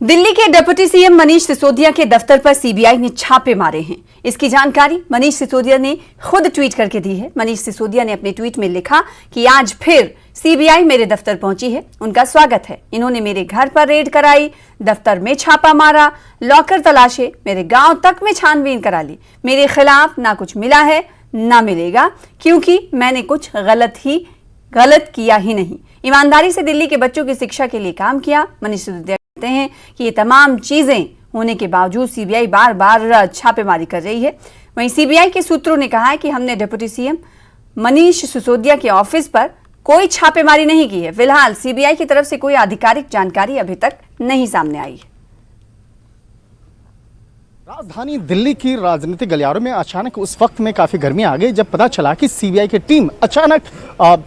दिल्ली के deputy CM Manish Sisodia के दफ्तर पर सीबीआई ने छापे मारे हैं। इसकी जानकारी मनीष सिसोदिया ने खुद ट्वीट करके दी है। मनीष सिसोदिया ने अपने ट्वीट में लिखा कि आज फिर सीबीआई मेरे दफ्तर पहुंची है, उनका स्वागत है। इन्होंने मेरे घर पर रेड कराई, दफ्तर में छापा मारा, लॉकर तलाशे, मेरे गांव तक में छानबीन करा ली। मेरे खिलाफ ना कुछ मिला है ना मिलेगा, क्योंकि मैंने कुछ गलत किया ही नहीं। ईमानदारी से दिल्ली के बच्चों की शिक्षा के लिए काम किया। मनीष सिसोदिया कहते हैं कि ये तमाम चीजें होने के बावजूद सीबीआई बार बार छापेमारी कर रही है। वहीं सीबीआई के सूत्रों ने कहा है कि हमने डिप्टी सीएम मनीष सिसोदिया के ऑफिस पर कोई छापेमारी नहीं की है। फिलहाल सीबीआई की तरफ से कोई आधिकारिक जानकारी अभी तक नहीं सामने आई है। राजधानी दिल्ली की राजनीतिक गलियारों में अचानक उस वक्त में काफी गर्मी आ गई जब पता चला कि सीबीआई की टीम अचानक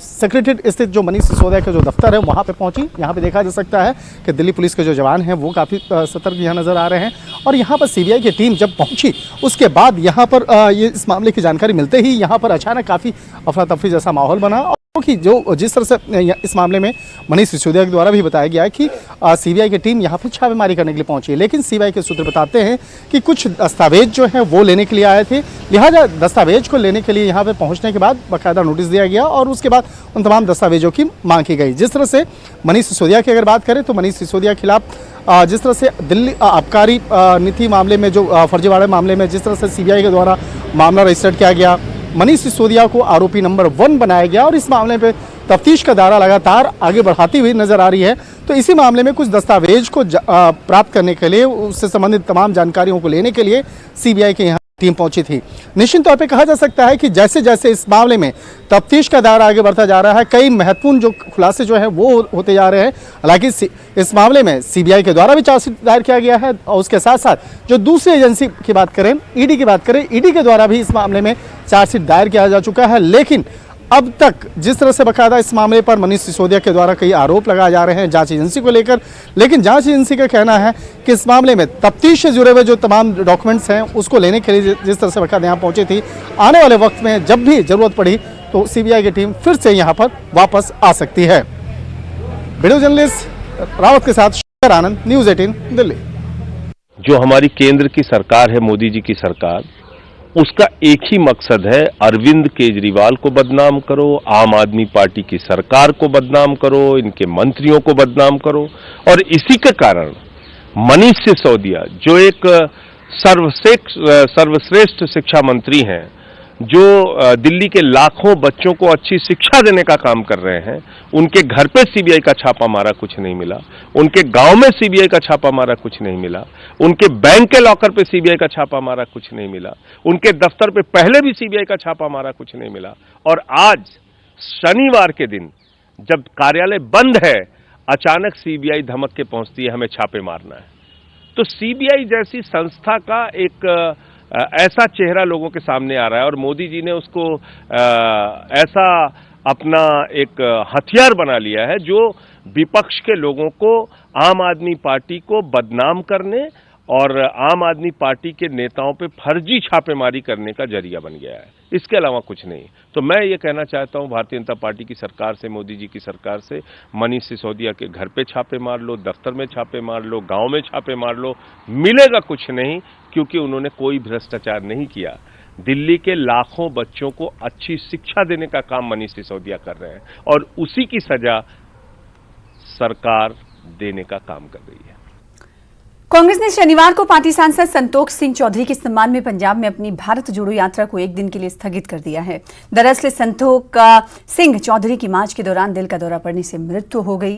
सेक्रेटरीट स्थित जो मनीष सिसोदिया का जो दफ्तर है वहां पे पहुंची। यहां पे देखा जा सकता है कि दिल्ली पुलिस के जो जवान हैं वो काफी सतर्क यहाँ नजर आ रहे हैं। और यहाँ पर सीबीआई की टीम जब पहुंची उसके बाद यहाँ पर इस मामले की जानकारी मिलते ही यहाँ पर अचानक काफी अफरा तफरी जैसा माहौल बना। कि जो जिस तरह से इस मामले में मनीष सिसोदिया के द्वारा भी बताया गया है कि सीबीआई की टीम यहाँ पर छापेमारी करने के लिए पहुंची है, लेकिन सीबीआई के सूत्र बताते हैं कि कुछ दस्तावेज जो हैं वो लेने के लिए आए थे। लिहाजा दस्तावेज को लेने के लिए यहाँ पे पहुंचने के बाद बाकायदा नोटिस दिया गया और उसके बाद उन तमाम दस्तावेजों की मांग की गई। जिस तरह से मनीष सिसोदिया की अगर बात करें तो मनीष सिसोदिया के खिलाफ जिस तरह से दिल्ली आबकारी नीति मामले में जो फर्जीवाड़े मामले में जिस तरह से सीबीआई के द्वारा मामला रजिस्टर्ड किया गया, मनीष सिसोदिया को आरोपी नंबर 1 बनाया गया और इस मामले पे तफ्तीश का दायरा लगातार आगे बढ़ाती हुई नजर आ रही है। तो इसी मामले में कुछ दस्तावेज को प्राप्त करने के लिए, उससे संबंधित तमाम जानकारियों को लेने के लिए सीबीआई के यहाँ टीम पहुंची थी। निश्चित तौर पे कहा जा सकता है कि जैसे जैसे इस मामले में तफ्तीश का दायरा आगे बढ़ता जा रहा है, कई महत्वपूर्ण जो खुलासे जो है वो होते जा रहे हैं। हालांकि इस मामले में सीबीआई के द्वारा भी चार्जशीट दायर किया गया है और उसके साथ साथ जो दूसरी एजेंसी की बात करें, ईडी की बात करें, ईडी के द्वारा भी इस मामले में चार्जशीट दायर किया जा चुका है। लेकिन अब तक जिस तरह से बाकायदा इस मामले पर मनीष सिसोदिया के द्वारा कई आरोप लगाए जा रहे हैं जांच एजेंसी को लेकर, लेकिन जांच एजेंसी का कहना है कि इस मामले में तफ्तीश से जुड़े हुए जो तमाम डॉक्यूमेंट्स हैं उसको लेने के लिए जिस तरह से बाकायदा यहाँ पहुंची थी, आने वाले वक्त में जब भी जरूरत पड़ी तो सीबीआई की टीम फिर से यहाँ पर वापस आ सकती है। वीडियो जर्नलिस्ट रावत के साथ शेखर आनंद, न्यूज़ 18 दिल्ली। जो हमारी केंद्र की सरकार है, मोदी जी की सरकार, उसका एक ही मकसद है, अरविंद केजरीवाल को बदनाम करो, आम आदमी पार्टी की सरकार को बदनाम करो, इनके मंत्रियों को बदनाम करो। और इसी के कारण मनीष सिसोदिया जो एक सर्वश्रेष्ठ शिक्षा मंत्री हैं, जो दिल्ली के लाखों बच्चों को अच्छी शिक्षा देने का काम कर रहे हैं, उनके घर पे सीबीआई का छापा मारा, कुछ नहीं मिला। उनके गांव में सीबीआई का छापा मारा, कुछ नहीं मिला। उनके बैंक के लॉकर पे सीबीआई का छापा मारा, कुछ नहीं मिला। उनके दफ्तर पे पहले भी सीबीआई का छापा मारा, कुछ नहीं मिला। और आज शनिवार के दिन जब कार्यालय बंद है, अचानक सीबीआई धमक के पहुंचती है हमें छापे मारना है। तो सीबीआई जैसी संस्था का एक ऐसा चेहरा लोगों के सामने आ रहा है और मोदी जी ने उसको ऐसा अपना एक हथियार बना लिया है जो विपक्ष के लोगों को, आम आदमी पार्टी को बदनाम करने और आम आदमी पार्टी के नेताओं पे फर्जी छापेमारी करने का जरिया बन गया है। इसके अलावा कुछ नहीं। तो मैं ये कहना चाहता हूं भारतीय जनता पार्टी की सरकार से, मोदी जी की सरकार से, मनीष सिसोदिया के घर पे छापे मार लो, दफ्तर में छापे मार लो, गांव में छापे मार लो, मिलेगा कुछ नहीं, क्योंकि उन्होंने कोई भ्रष्टाचार नहीं किया। दिल्ली के लाखों बच्चों को अच्छी शिक्षा देने का काम मनीष सिसोदिया कर रहे हैं और उसी की सजा सरकार देने का काम कर रही है। कांग्रेस ने शनिवार को पार्टी सांसद संतोख सिंह चौधरी के सम्मान में पंजाब में अपनी भारत जोड़ो यात्रा को एक दिन के लिए स्थगित कर दिया है। दरअसल संतोख सिंह चौधरी की मार्च के दौरान दिल का दौरा पड़ने से मृत्यु हो गई।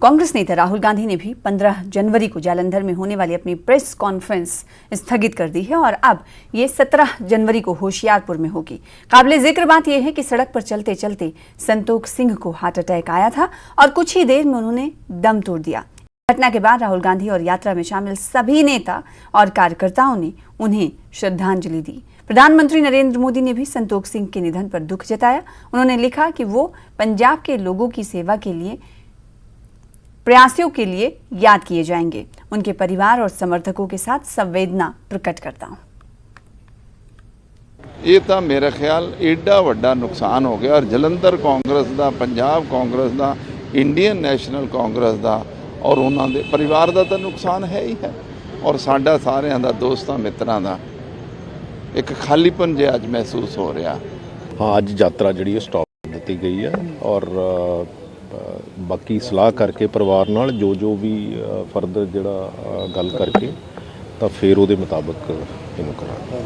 कांग्रेस नेता राहुल गांधी ने भी 15 जनवरी को जालंधर में होने वाली अपनी प्रेस कॉन्फ्रेंस स्थगित कर दी है और अब ये 17 जनवरी को होशियारपुर में होगी। काबिले जिक्र बात यह है कि सड़क पर चलते चलते संतोख सिंह को हार्ट अटैक आया था और कुछ ही देर में उन्होंने दम तोड़ दिया। घटना के बाद राहुल गांधी और यात्रा में शामिल सभी नेता और कार्यकर्ताओं ने उन्हें श्रद्धांजलि दी। प्रधानमंत्री नरेंद्र मोदी ने भी संतोख सिंह के निधन पर दुख जताया। उन्होंने लिखा कि वो पंजाब के लोगों की सेवा के लिए, प्रयासों के लिए याद किए जाएंगे। उनके परिवार और समर्थकों के साथ संवेदना प्रकट करता हूं। ये तो मेरा ख्याल एडा वड्डा नुकसान हो गया और जलंधर कांग्रेस का, पंजाब कांग्रेस का, इंडियन नैशनल कांग्रेस का ਔਰ ਉਹਨਾਂ ਦੇ ਪਰਿਵਾਰ ਦਾ ਤਾਂ ਨੁਕਸਾਨ ਹੈ ਹੀ ਹੈ ਔਰ ਸਾਡਾ ਸਾਰਿਆਂ ਦਾ ਦੋਸਤਾਂ ਮਿੱਤਰਾਂ ਦਾ ਇੱਕ ਖਾਲੀਪਨ ਜਿਹਾ ਅੱਜ ਮਹਿਸੂਸ ਹੋ ਰਿਹਾ। हाँ अज यात्रा जी स्टॉप दी गई है और बाकी सलाह करके परिवार नाल जो भी फर्दर जिहड़ा गल करके तो फिर उहदे मुताबिक इहनूं करांगे।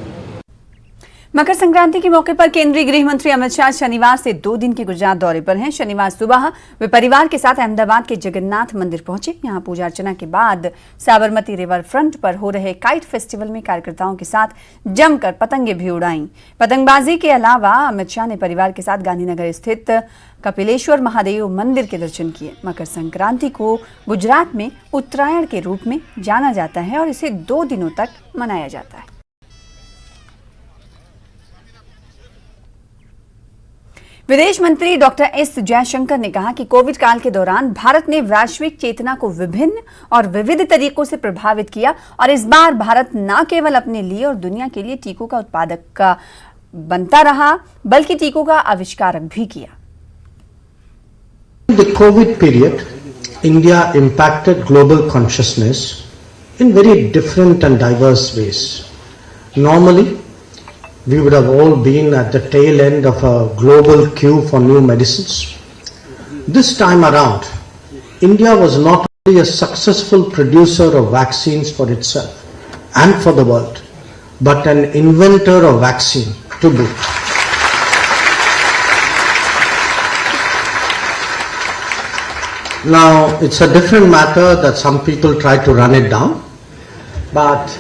मकर संक्रांति के मौके पर केंद्रीय गृह मंत्री अमित शाह शनिवार से 2 दिन के गुजरात दौरे पर हैं। शनिवार सुबह वे परिवार के साथ अहमदाबाद के जगन्नाथ मंदिर पहुंचे। यहां पूजा अर्चना के बाद साबरमती रिवर फ्रंट पर हो रहे काइट फेस्टिवल में कार्यकर्ताओं के साथ जमकर पतंगे भी उड़ाईं। पतंगबाजी के अलावा अमित शाह ने परिवार के साथ गांधीनगर स्थित कपिलेश्वर महादेव मंदिर के दर्शन किए। मकर संक्रांति को गुजरात में उत्तरायण के रूप में जाना जाता है और इसे 2 दिनों तक मनाया जाता है। विदेश मंत्री डॉक्टर एस जयशंकर ने कहा कि कोविड काल के दौरान भारत ने वैश्विक चेतना को विभिन्न और विविध तरीकों से प्रभावित किया और इस बार भारत न केवल अपने लिए और दुनिया के लिए टीकों का उत्पादक बनता रहा बल्कि टीकों का आविष्कारक भी किया। In the COVID period, India impacted global consciousness in very different and diverse ways. Normally, we would have all been at the tail end of a global queue for new medicines. This time around, India was not only a successful producer of vaccines for itself and for the world, but an inventor of vaccine to boot. Now, it's a different matter that some people try to run it down, but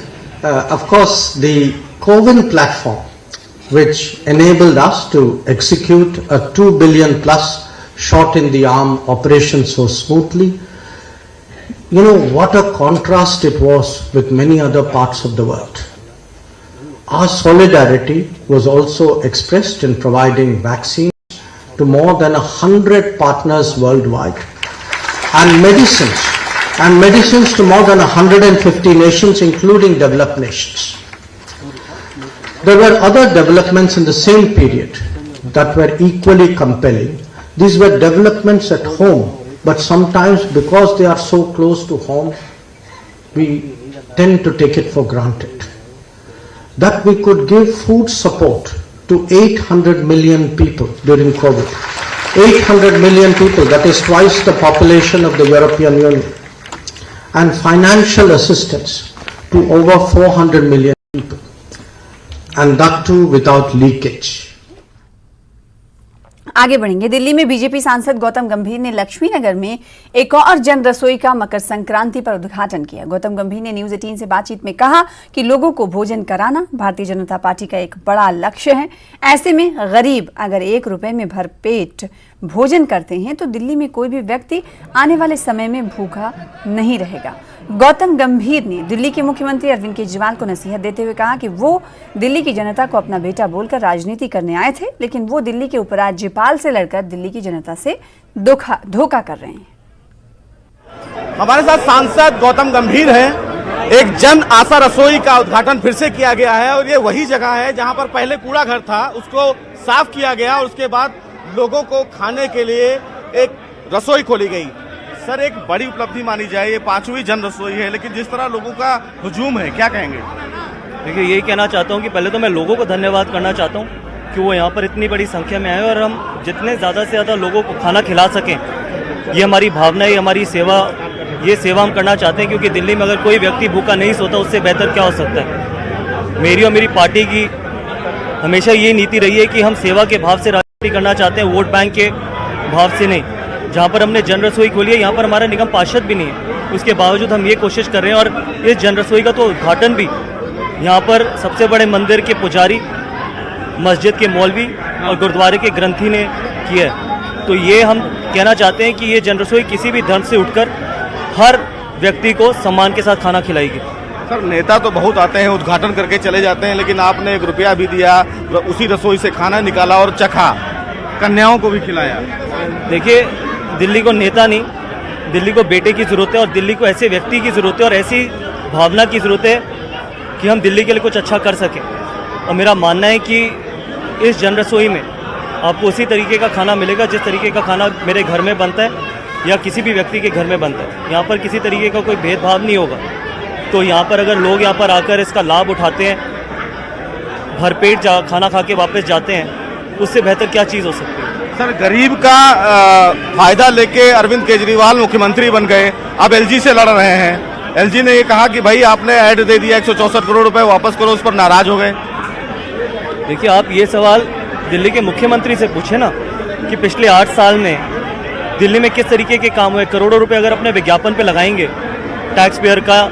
of course the CoWIN platform, which enabled us to execute a 2 billion plus shot in the arm operation so smoothly. You know what a contrast it was with many other parts of the world. Our solidarity was also expressed in providing vaccines to more than 100 partners worldwide and medicines to more than 150 nations including developed nations. There were other developments in the same period that were equally compelling. These were developments at home, but sometimes because they are so close to home, we tend to take it for granted. That we could give food support to 800 million people during COVID. 800 million people, that is twice the population of the European Union. And financial assistance to over 400 million people. And that too without leakage. आगे बढ़ेंगे। दिल्ली में BJP सांसद गौतम गंभीर ने लक्ष्मीनगर में एक और जन रसोई का मकर संक्रांति पर उद्घाटन किया। गौतम गंभीर ने न्यूज 18 से बातचीत में कहा कि लोगों को भोजन कराना भारतीय जनता पार्टी का एक बड़ा लक्ष्य है। ऐसे में गरीब अगर 1 रुपए में भरपेट भोजन करते हैं तो दिल्ली में कोई भी व्यक्ति आने वाले समय में भूखा नहीं रहेगा। गौतम गंभीर ने दिल्ली के मुख्यमंत्री अरविंद केजरीवाल को नसीहत देते हुए कहा कि वो दिल्ली की जनता को अपना बेटा बोलकर राजनीति करने आए थे, लेकिन वो दिल्ली के उपराज्यपाल से लड़कर दिल्ली की जनता से धोखा कर रहे हैं। हमारे साथ सांसद गौतम गंभीर हैं। एक जन आशा रसोई का उद्घाटन फिर से किया गया है और ये वही जगह है जहां पर पहले कूड़ा घर था, उसको साफ किया गया और उसके बाद लोगों को खाने के लिए एक रसोई खोली गई। सर, एक बड़ी उपलब्धि मानी जाए, ये 5वीं जन रसोई है, लेकिन जिस तरह लोगों का हुजूम है, क्या कहेंगे? देखिए, यही कहना चाहता हूँ कि पहले तो मैं लोगों को धन्यवाद करना चाहता हूँ कि वो यहाँ पर इतनी बड़ी संख्या में आए और हम जितने ज़्यादा से ज़्यादा लोगों को खाना खिला सकें, ये हमारी भावना है, हमारी सेवा, ये सेवा हम करना चाहते हैं। क्योंकि दिल्ली में अगर कोई व्यक्ति भूखा नहीं सोता, उससे बेहतर क्या हो सकता है। मेरी और मेरी पार्टी की हमेशा ये नीति रही है कि हम सेवा के भाव से राजनीति करना चाहते हैं, वोट बैंक के भाव से नहीं। जहाँ पर हमने जन रसोई खोली है, यहाँ पर हमारा निगम पार्षद भी नहीं है, उसके बावजूद हम ये कोशिश कर रहे हैं। और इस जन रसोई का तो उद्घाटन भी यहाँ पर सबसे बड़े मंदिर के पुजारी, मस्जिद के मौलवी और गुरुद्वारे के ग्रंथी ने किया है। तो ये हम कहना चाहते हैं कि ये जन रसोई किसी भी धर्म से उठकर हर व्यक्ति को सम्मान के साथ खाना खिलाएगी। सर, नेता तो बहुत आते हैं, उद्घाटन करके चले जाते हैं, लेकिन आपने 1 रुपया भी दिया, उसी रसोई से खाना निकाला और चखा, कन्याओं को भी खिलाया। देखिए, दिल्ली को नेता नहीं, दिल्ली को बेटे की ज़रूरत है और दिल्ली को ऐसे व्यक्ति की ज़रूरत है और ऐसी भावना की ज़रूरत है कि हम दिल्ली के लिए कुछ अच्छा कर सकें। और मेरा मानना है कि इस जन रसोई में आपको उसी तरीके का खाना मिलेगा जिस तरीके का खाना मेरे घर में बनता है। या किसी भी व्यक्ति के घर में बनता है। यहाँ पर किसी तरीके का कोई भेदभाव नहीं होगा। तो यहाँ पर अगर लोग यहाँ पर आकर इसका लाभ उठाते हैं, भरपेट खाना खा के वापस जाते हैं, उससे बेहतर क्या चीज़ हो सकती है। सर, गरीब का फायदा लेके अरविंद केजरीवाल मुख्यमंत्री बन गए, अब एलजी से लड़ रहे हैं। एलजी ने ये कहा कि भाई आपने ऐड दे दिया 164 करोड़ रुपए वापस करो, उस पर नाराज हो गए। देखिए, आप ये सवाल दिल्ली के मुख्यमंत्री से पूछे ना कि पिछले 8 साल में दिल्ली में किस तरीके के काम हुए। करोड़ों रुपए अगर अपने विज्ञापन पे लगाएंगे, टैक्स पेयर का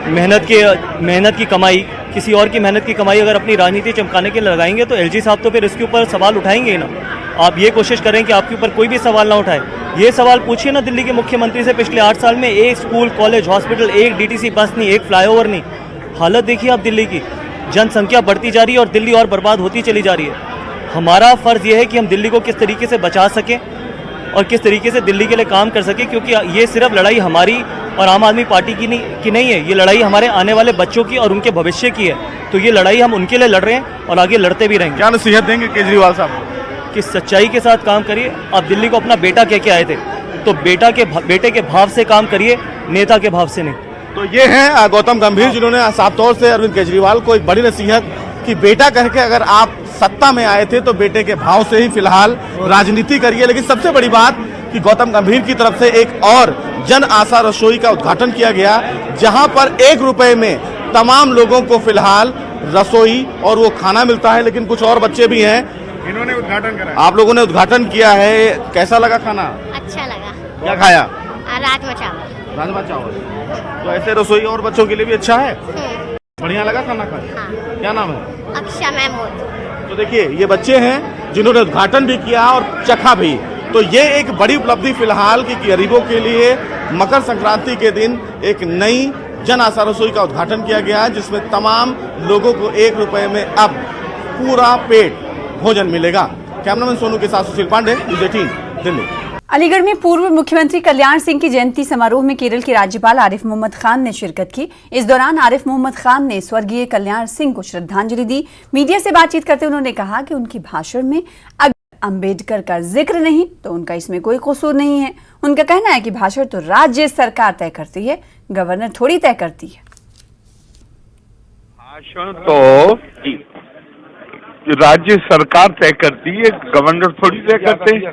मेहनत की कमाई, किसी और की मेहनत की कमाई अगर अपनी राजनीति चमकाने के लिए लगाएंगे, तो एलजी साहब तो फिर इसके ऊपर सवाल उठाएंगे ही ना। आप ये कोशिश करें कि आपके ऊपर कोई भी सवाल ना उठाए। ये सवाल पूछिए ना दिल्ली के मुख्यमंत्री से, पिछले 8 साल में एक स्कूल, कॉलेज, हॉस्पिटल, एक डीटीसी बस नहीं, एक फ्लाईओवर नहीं। हालत देखिए आप दिल्ली की, जनसंख्या बढ़ती जा रही है और दिल्ली और बर्बाद होती चली जा रही है। हमारा फ़र्ज़ ये है कि हम दिल्ली को किस तरीके से बचा सकें और किस तरीके से दिल्ली के लिए काम कर सकें, क्योंकि ये सिर्फ लड़ाई हमारी और आम आदमी पार्टी की नहीं है। ये लड़ाई हमारे आने वाले बच्चों की और उनके भविष्य की है। तो ये लड़ाई हम उनके लिए लड़ रहे हैं और आगे लड़ते भी रहेंगे। क्या नसीहत देंगे केजरीवाल साहब कि सच्चाई के साथ काम करिए। आप दिल्ली को अपना बेटा कह के आए थे, तो बेटे के भाव से काम करिए, नेता के भाव से नहीं। तो ये हैं गौतम गंभीर, जिन्होंने साफ तौर से अरविंद केजरीवाल को एक बड़ी नसीहत कि बेटा कह के अगर आप सत्ता में आए थे तो बेटे के भाव से ही फिलहाल राजनीति करिए। लेकिन सबसे बड़ी बात कि गौतम गंभीर की तरफ से एक और जन आशा रसोई का उद्घाटन किया गया, जहां पर 1 रुपए में तमाम लोगों को फिलहाल रसोई और वो खाना मिलता है। लेकिन कुछ और बच्चे भी हैं, इन्होंने उद्घाटन करा, आप लोगों ने उद्घाटन किया है, कैसा लगा खाना? अच्छा लगा। क्या खाया? राजमा चावल। राजमा चावल। तो ऐसे रसोई और बच्चों के लिए भी अच्छा है, बढ़िया लगा खाना खा? हाँ। क्या नाम है? अक्षा महमूद। तो देखिए, ये बच्चे हैं जिन्होंने उद्घाटन भी किया और चखा भी। तो ये एक बड़ी उपलब्धि फिलहाल की गरीबों के लिए मकर संक्रांति के दिन एक नई जन आशा रसोई का उद्घाटन किया गया है, जिसमें तमाम लोगों को 1 रुपए में अब पूरा पेट भोजन मिलेगा। कैमरामैन सोनू के साथ सुशील पांडे, न्यूज़ 18 दिल्ली। अलीगढ़ में पूर्व मुख्यमंत्री कल्याण सिंह की जयंती समारोह में केरल के राज्यपाल आरिफ मोहम्मद खान ने शिरकत की। इस दौरान आरिफ मोहम्मद खान ने स्वर्गीय कल्याण सिंह को श्रद्धांजलि दी। मीडिया से बातचीत करते उन्होंने कहा कि उनके भाषण में अगर अंबेडकर का जिक्र नहीं तो उनका इसमें कोई कसूर नहीं है। उनका कहना है कि भाषण तो राज्य सरकार तय करती है, गवर्नर थोड़ी तय करती है। भाषण तो राज्य सरकार तय करती है, गवर्नर थोड़ी तय करते हैं।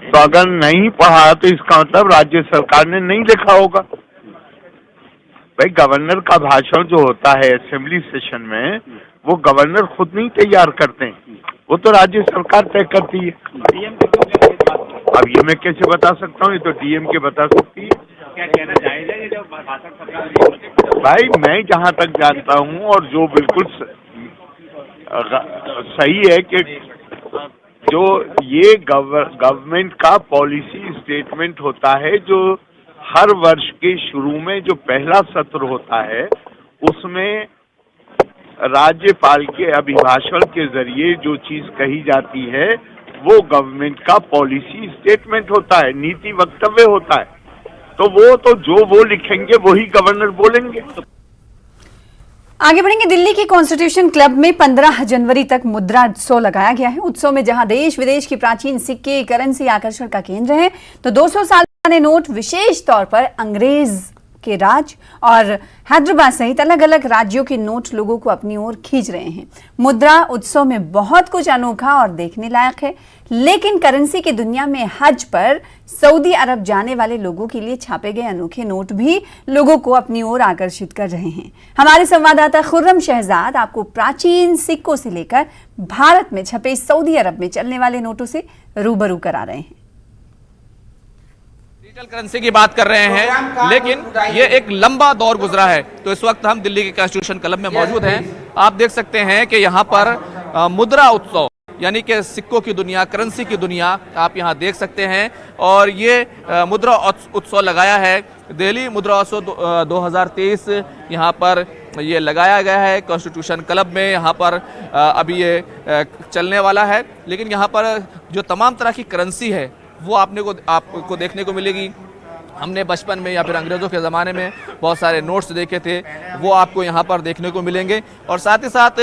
तो अगर नहीं पढ़ा तो इसका मतलब राज्य सरकार ने नहीं लिखा होगा। भाई, गवर्नर का भाषण जो होता है असेंबली सेशन में, वो गवर्नर खुद नहीं तैयार करते हैं, वो तो राज्य सरकार तय करती है। अब ये मैं कैसे बता सकता हूँ? ये तो डीएम के बता सकती है। क्या कहना जायज है जब भाषण सरकार? भाई, मैं जहाँ तक जानता हूँ और जो बिल्कुल सही है कि जो ये गवर्नमेंट का पॉलिसी स्टेटमेंट होता है, जो हर वर्ष के शुरू में जो पहला सत्र होता है, उसमें राज्यपाल के अभिभाषण के जरिए जो चीज कही जाती है वो गवर्नमेंट का पॉलिसी स्टेटमेंट होता है, नीति वक्तव्य होता है। तो वो लिखेंगे वही गवर्नर बोलेंगे। आगे बढ़ेंगे। दिल्ली के कॉन्स्टिट्यूशन क्लब में 15 जनवरी तक मुद्रा उत्सव लगाया गया है। उत्सव में जहां देश विदेश की प्राचीन सिक्के करेंसी आकर्षण का केंद्र है, तो 200 साल पुराने नोट विशेष तौर पर अंग्रेज के राज और हैदराबाद सहित अलग अलग राज्यों के नोट लोगों को अपनी ओर खींच रहे हैं। मुद्रा उत्सव में बहुत कुछ अनोखा और देखने लायक है, लेकिन करेंसी की दुनिया में हज पर सऊदी अरब जाने वाले लोगों के लिए छापे गए अनोखे नोट भी लोगों को अपनी ओर आकर्षित कर रहे हैं। हमारे संवाददाता खुर्रम शहजाद आपको प्राचीन सिक्कों से लेकर भारत में छपे सऊदी अरब में चलने वाले नोटों से रूबरू करा रहे हैं। डिजिटल करेंसी की बात कर रहे हैं, लेकिन ये एक लंबा दौर गुजरा है। तो इस वक्त हम दिल्ली के कॉन्स्टिट्यूशन क्लब में मौजूद हैं। आप देख सकते हैं कि यहाँ पर मुद्रा उत्सव यानी कि सिक्कों की दुनिया, करेंसी की दुनिया आप यहाँ देख सकते हैं। और ये मुद्रा उत्सव लगाया है दिल्ली मुद्रा उत्सव 2023 यहाँ पर ये लगाया गया है कॉन्स्टिट्यूशन क्लब में। यहाँ पर अभी ये चलने वाला है, लेकिन यहाँ पर जो तमाम तरह की करेंसी है वो आपको देखने को मिलेगी। हमने बचपन में या फिर अंग्रेज़ों के ज़माने में बहुत सारे नोट्स देखे थे, वो आपको यहाँ पर देखने को मिलेंगे। और साथ ही साथ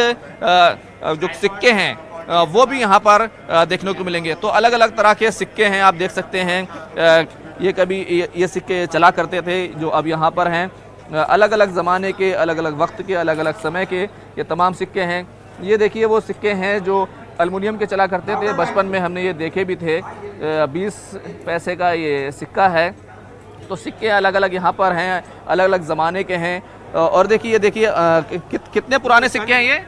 जो सिक्के हैं वो भी यहाँ पर देखने को मिलेंगे। तो अलग अलग तरह के सिक्के हैं, आप देख सकते हैं। ये कभी ये सिक्के चला करते थे जो अब यहाँ पर हैं। अलग अलग ज़माने के, अलग अलग वक्त के, अलग अलग समय के ये तमाम सिक्के हैं। ये देखिए वो सिक्के हैं जो एल्युमिनियम के चला करते थे, बचपन में हमने ये देखे भी थे। 20 पैसे का ये सिक्का है। तो सिक्के अलग अलग यहाँ पर हैं, अलग अलग ज़माने के हैं। और देखिए, ये देखिए कितने पुराने सिक्के हैं ये?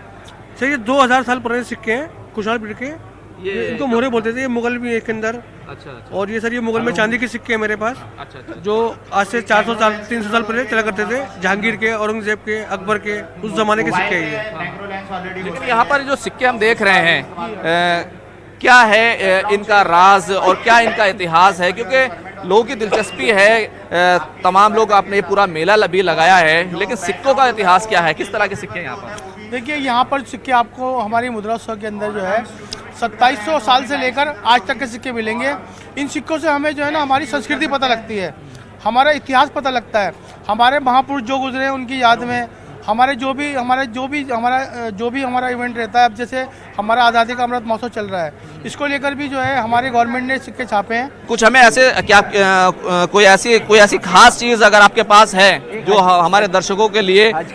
सर ये 2000 साल पुराने सिक्के हैं, कुशाल पीरियड के। ये इनको मोहरे बोलते थे। ये मुगल भी है इसके अंदर। अच्छा। और ये सर ये मुगल में चांदी के सिक्के हैं मेरे पास। अच्छा। जो आज से 400 साल 300 साल पहले चला करते थे। जहांगीर के, औरंगजेब के, अकबर के, उस जमाने के सिक्के हैं ये। लेकिन यहाँ पर जो सिक्के हम देख रहे हैं, क्या है इनका राज और क्या इनका इतिहास है? क्योंकि लोगों की दिलचस्पी है, तमाम लोग आपने पूरा मेला भी लगाया है, लेकिन सिक्कों का इतिहास क्या है? किस तरह के सिक्के हैं यहाँ पर? देखिए यहाँ पर सिक्के आपको हमारी मुद्रा उत्सव के अंदर जो है 2700 साल से लेकर आज तक के सिक्के मिलेंगे। इन सिक्कों से हमें जो है ना हमारी संस्कृति पता लगती है, हमारा इतिहास पता लगता है, हमारे महापुरुष जो गुजरे हैं उनकी याद में हमारे जो भी हमारा इवेंट रहता है। अब जैसे हमारा आज़ादी का अमृत महोत्सव चल रहा है, इसको लेकर भी जो है हमारे गवर्नमेंट ने सिक्के छापे हैं। कुछ हमें ऐसे क्या कोई ऐसी खास चीज अगर आपके पास है जो हमारे दर्शकों के लिए हज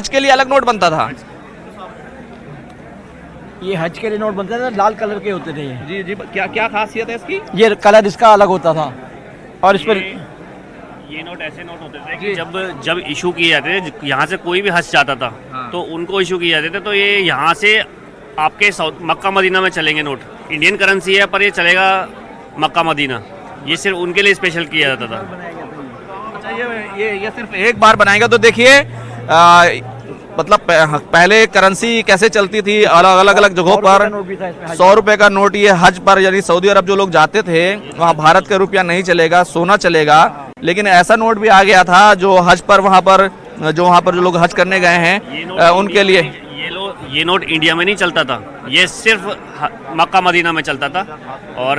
के लिए अलग नोट बनता था? ये हज के लिए नोट बनता था, लाल कलर के होते थे ये। जी जी, क्या खासियत है इसकी? ये कलर इसका अलग होता था। और इस पर ये नोट ऐसे नोट होते थे कि जब इशू किए जाते थे, यहाँ से कोई भी हज जाता था तो उनको इशू किए जाते थे, तो ये यहाँ से आपके मक्का मदीना में चलेंगे नोट। इंडियन करेंसी है पर ये चलेगा मक्का मदीना, ये सिर्फ उनके लिए स्पेशल किया जाता था। अच्छा, ये सिर्फ एक बार बनाएगा। तो देखिए मतलब पहले करेंसी कैसे चलती थी अलग अलग जगहों पर। 100 रुपए का नोट ये हज पर, यानी सऊदी अरब जो लोग जाते थे वहाँ भारत का रुपया नहीं चलेगा, सोना चलेगा। लेकिन ऐसा नोट भी आ गया था जो हज पर वहाँ पर जो लोग हज करने गए हैं उनके लिए। ये नोट इंडिया में नहीं चलता था, ये सिर्फ मक्का मदीना में चलता था। और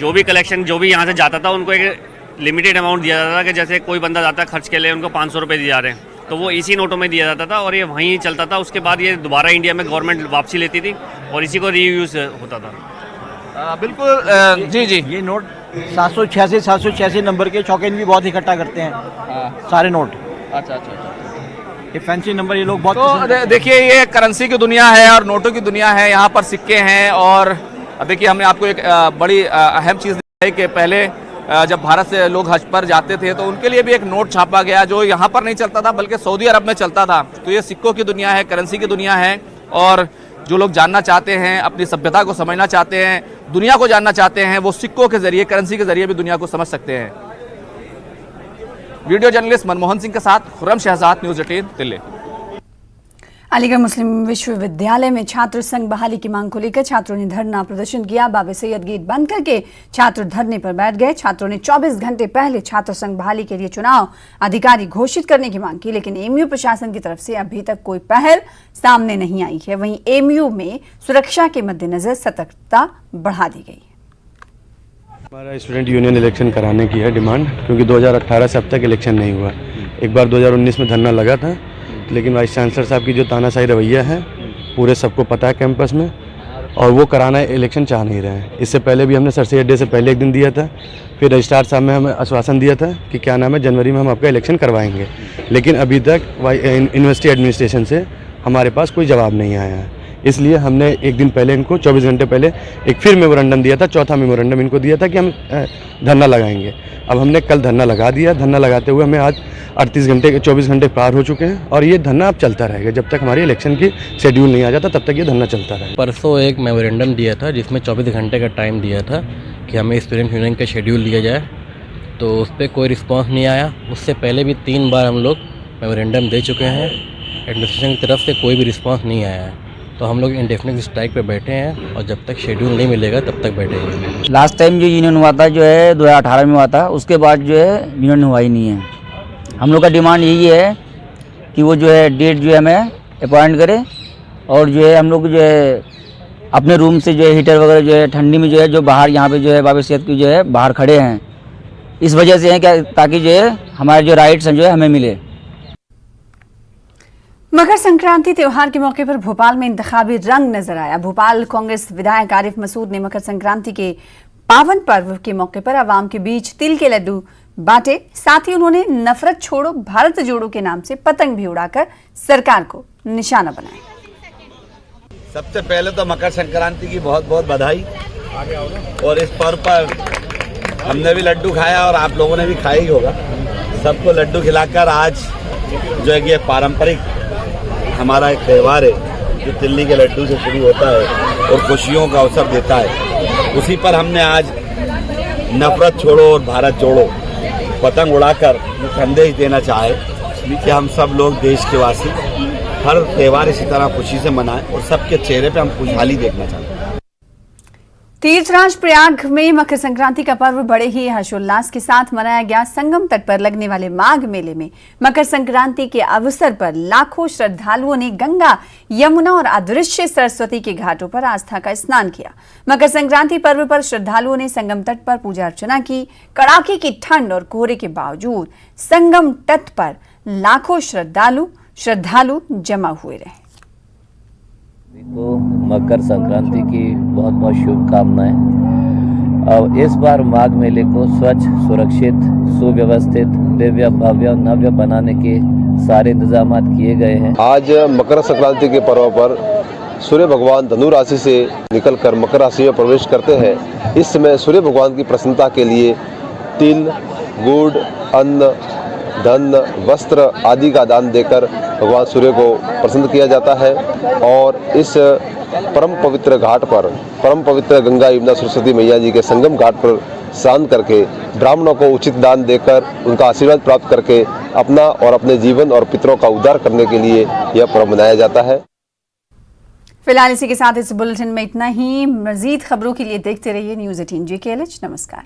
जो भी कलेक्शन जो भी यहाँ से जाता था उनको एक लिमिटेड अमाउंट दिया जाता था कि जैसे कोई बंदा जाता है खर्च के लिए, उनको 500 रुपये दिए जा रहे हैं, तो वो इसी नोटों में दिया जाता था और ये वहीं चलता था। उसके बाद ये दोबारा इंडिया में गवर्नमेंट वापसी लेती थी और इसी को रीयूज होता था। बिल्कुल जी जी। ये नोट 786 नंबर के शौकीन भी बहुत इकट्ठा करते हैं सारे नोट। अच्छा। ये फैंसी नंबर ये लोग बहुत। तो देखिए ये करेंसी की दुनिया है और नोटों की दुनिया है, यहाँ पर सिक्के हैं। और देखिए हमने आपको एक बड़ी अहम चीज़ दिखाई कि पहले जब भारत से लोग हज पर जाते थे तो उनके लिए भी एक नोट छापा गया जो यहाँ पर नहीं चलता था बल्कि सऊदी अरब में चलता था। तो ये सिक्कों की दुनिया है, करेंसी की दुनिया है। और जो लोग जानना चाहते हैं, अपनी सभ्यता को समझना चाहते हैं, दुनिया को जानना चाहते हैं, वो सिक्कों के जरिए, करेंसी के जरिए भी दुनिया को समझ सकते हैं। वीडियो जर्नलिस्ट मनमोहन सिंह के साथ खुर्रम शहजाद, न्यूज़ 18 दिल्ली। अलीगढ़ मुस्लिम विश्वविद्यालय में छात्र संघ बहाली की मांग को लेकर छात्रों ने धरना प्रदर्शन किया। बाबे सैयद गेट बंद करके छात्र धरने पर बैठ गए। छात्रों ने 24 घंटे पहले छात्र संघ बहाली के लिए चुनाव अधिकारी घोषित करने की मांग की, लेकिन एमयू प्रशासन की तरफ से अभी तक कोई पहल सामने नहीं आई है। वहीं एमयू में सुरक्षा के मद्देनजर सतर्कता बढ़ा दी गई। हमारा स्टूडेंट यूनियन इलेक्शन कराने की है डिमांड, क्योंकि 2018 से अब तक इलेक्शन नहीं हुआ। एक बार 2019 में धरना लगा था, लेकिन वाइस चांसलर साहब की जो तानाशाही रवैया है पूरे सबको पता है कैंपस में, और वो कराना इलेक्शन चाह नहीं रहे हैं। इससे पहले भी हमने सर सैयद डे से पहले एक दिन दिया था, फिर रजिस्ट्रार साहब में हमें आश्वासन दिया था कि क्या नाम है जनवरी में हम आपका इलेक्शन करवाएंगे, लेकिन अभी तक यूनिवर्सिटी एडमिनिस्ट्रेशन से हमारे पास कोई जवाब नहीं आया है। इसलिए हमने एक दिन पहले इनको 24 घंटे पहले एक फिर मेमोरेंडम दिया था, चौथा मेमोरेंडम इनको दिया था कि हम धरना लगाएंगे। अब हमने कल धरना लगा दिया। धरना लगाते हुए हमें आज 24 घंटे पार हो चुके हैं और ये धरना अब चलता रहेगा जब तक हमारी इलेक्शन की शेड्यूल नहीं आ जाता, तब तक ये धरना चलता रहेगा। परसों एक मेमोरेंडम दिया था जिसमें 24 घंटे का टाइम दिया था कि हमें स्टूडेंट यूनियन का शेड्यूल दिया जाए, तो उस पर कोई रिस्पॉन्स नहीं आया। उससे पहले भी 3 बार हम लोग मेमोरेंडम दे चुके हैं, एडमिनिस्ट्रेशन की तरफ से कोई भी रिस्पॉन्स नहीं आया है। तो हम लोग इंडेफिनिट स्ट्राइक पे बैठे हैं और जब तक शेड्यूल नहीं मिलेगा तब तक बैठेंगे। लास्ट टाइम जो यूनियन हुआ था जो है 2018 में हुआ था, उसके बाद जो है यूनियन हुआ ही नहीं है। हम लोग का डिमांड यही है कि वो जो है डेट जो है हमें अपॉइंट करे, और जो है हम लोग जो है अपने रूम से जो है हीटर वगैरह जो है ठंडी में जो है जो बाहर यहाँ पे जो है बाबा सैयद की जो है बाहर खड़े हैं, इस वजह से है क्या, ताकि जो है हमारे जो राइट्स हैं जो है हमें मिले। मकर संक्रांति त्योहार के मौके पर भोपाल में इंतखाबी रंग नजर आया। भोपाल कांग्रेस विधायक आरिफ मसूद ने मकर संक्रांति के पावन पर्व के मौके पर आवाम के बीच तिल के लड्डू बांटे। साथ ही उन्होंने नफरत छोड़ो भारत जोड़ो के नाम से पतंग भी उड़ाकर सरकार को निशाना बनाया। सबसे पहले तो मकर संक्रांति की बहुत बहुत बधाई। और इस पर्व पर हमने भी लड्डू खाया और आप लोगों ने भी खाया ही होगा। सबको लड्डू खिलाकर आज जो है कि पारंपरिक हमारा एक त्यौहार है जो तिल्ली के लड्डू से शुरू होता है और खुशियों का अवसर देता है। उसी पर हमने आज नफरत छोड़ो और भारत जोड़ो पतंग उड़ाकर ये संदेश देना चाहे कि हम सब लोग देश के वासी हर त्यौहार इसी तरह खुशी से मनाएं और सबके चेहरे पे हम खुशहाली देखना चाहते हैं। तीर्थराज प्रयाग में मकर संक्रांति का पर्व बड़े ही हर्षोल्लास के साथ मनाया गया। संगम तट पर लगने वाले माघ मेले में मकर संक्रांति के अवसर पर लाखों श्रद्धालुओं ने गंगा, यमुना और अदृश्य सरस्वती के घाटों पर आस्था का स्नान किया। मकर संक्रांति पर्व पर श्रद्धालुओं ने संगम तट पर पूजा अर्चना की। कड़ाके की ठंड और कोहरे के बावजूद संगम तट पर लाखों श्रद्धालु जमा हुए रहे। को मकर संक्रांति की बहुत बहुत शुभकामनाएं। और इस बार माघ मेले को स्वच्छ, सुरक्षित, सुव्यवस्थित, दिव्य, भव्य और नव्य बनाने के सारे इंतजाम किए गए हैं। आज मकर संक्रांति के पर्व पर सूर्य भगवान धनु राशि से निकलकर मकर राशि में प्रवेश करते हैं। इस समय सूर्य भगवान की प्रसन्नता के लिए तिल, गुड़, अन्न, धन, वस्त्र आदि का दान देकर भगवान सूर्य को प्रसन्न किया जाता है। और इस परम पवित्र घाट पर, परम पवित्र गंगा यमुना सरस्वती मैया जी के संगम घाट पर स्नान करके ब्राह्मणों को उचित दान देकर उनका आशीर्वाद प्राप्त करके अपना और अपने जीवन और पितरों का उद्धार करने के लिए यह पर्व मनाया जाता है। फिलहाल इसी के साथ इस बुलेटिन में इतना ही। मजीद खबरों के लिए देखते रहिए न्यूज़ 18 GKLH। नमस्कार।